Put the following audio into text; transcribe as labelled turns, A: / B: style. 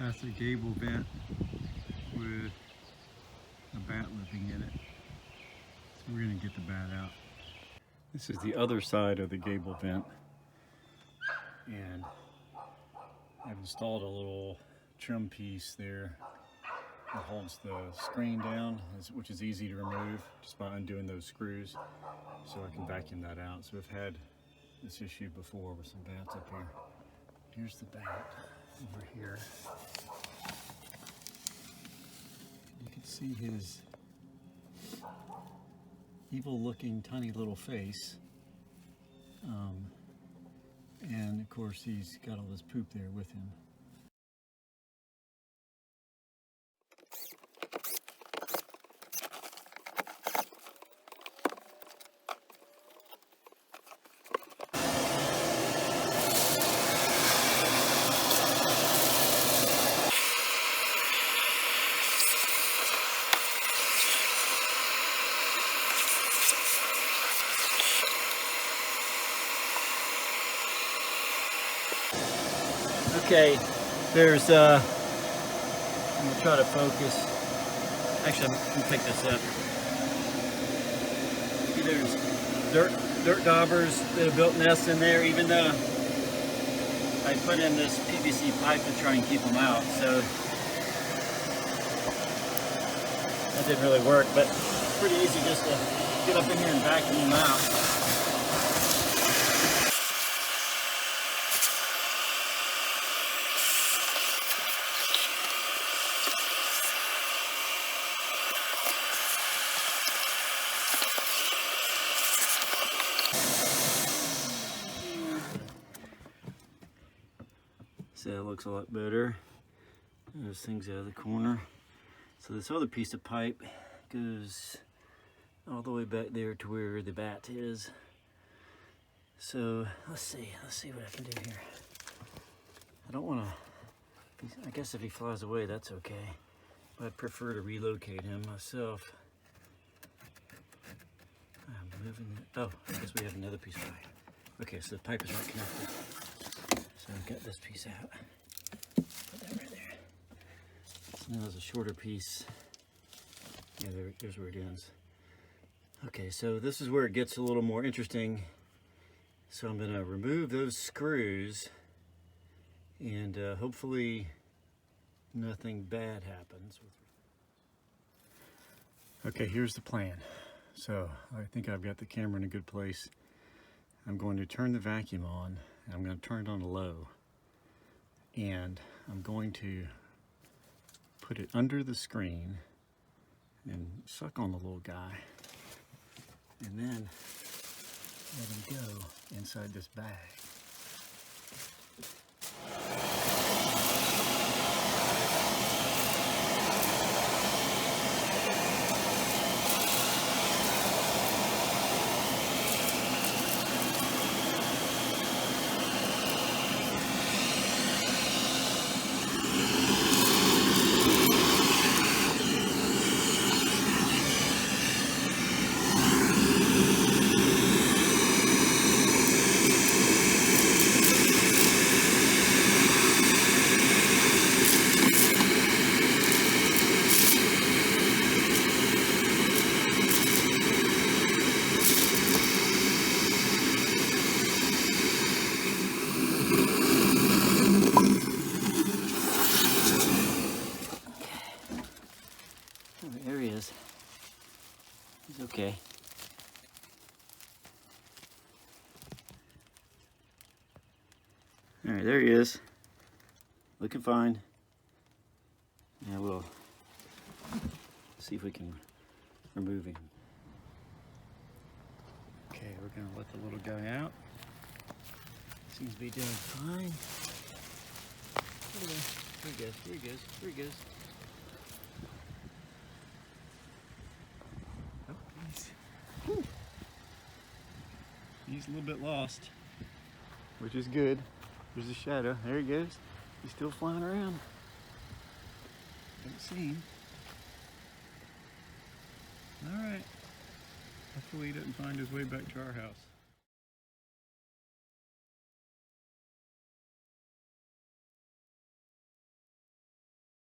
A: That's a gable vent with a bat living in it. So we're gonna get the bat out. This is the other side of the gable vent. And I've installed a little trim piece there that holds the screen down, which is easy to remove just by undoing those screws. So I can vacuum that out. So we've had this issue before with some bats up here. Here's the bat over here. You can see his evil looking tiny little face. And of course he's got all this poop there with him. Okay, there's, I'm gonna try to focus. Actually, I'm gonna pick this up. See, there's dirt daubers that have built nests in there, even though I put in this PVC pipe to try and keep them out. So that didn't really work, but it's pretty easy just to get up in here and vacuum them out. So it looks a lot better. There's things out of the corner. So this other piece of pipe goes all the way back there to where the bat is. So let's see what I can do here. I don't want to, I guess if he flies away, that's okay. But I'd prefer to relocate him myself. I'm moving it. Oh, I guess we have another piece of pipe. Okay, so the pipe is not connected. So I've got this piece out. Put that right there. So now there's a shorter piece. Yeah, there's where it ends. Okay, so this is where it gets a little more interesting. So I'm gonna remove those screws and hopefully nothing bad happens. Okay, here's the plan. So I think I've got the camera in a good place. I'm going to turn the vacuum on. I'm going to turn it on low, and I'm going to put it under the screen and suck on the little guy, and then let him go inside this bag. There he is. He's okay. All right, there he is. Looking fine. Now we'll see if we can remove him. Okay, we're gonna let the little guy out. Seems to be doing fine. Here he goes, here he goes, here he goes. He's a little bit lost, which is good. There's a shadow. There he goes. He's still flying around. Don't see him. All right. Hopefully he doesn't find his way back to our house.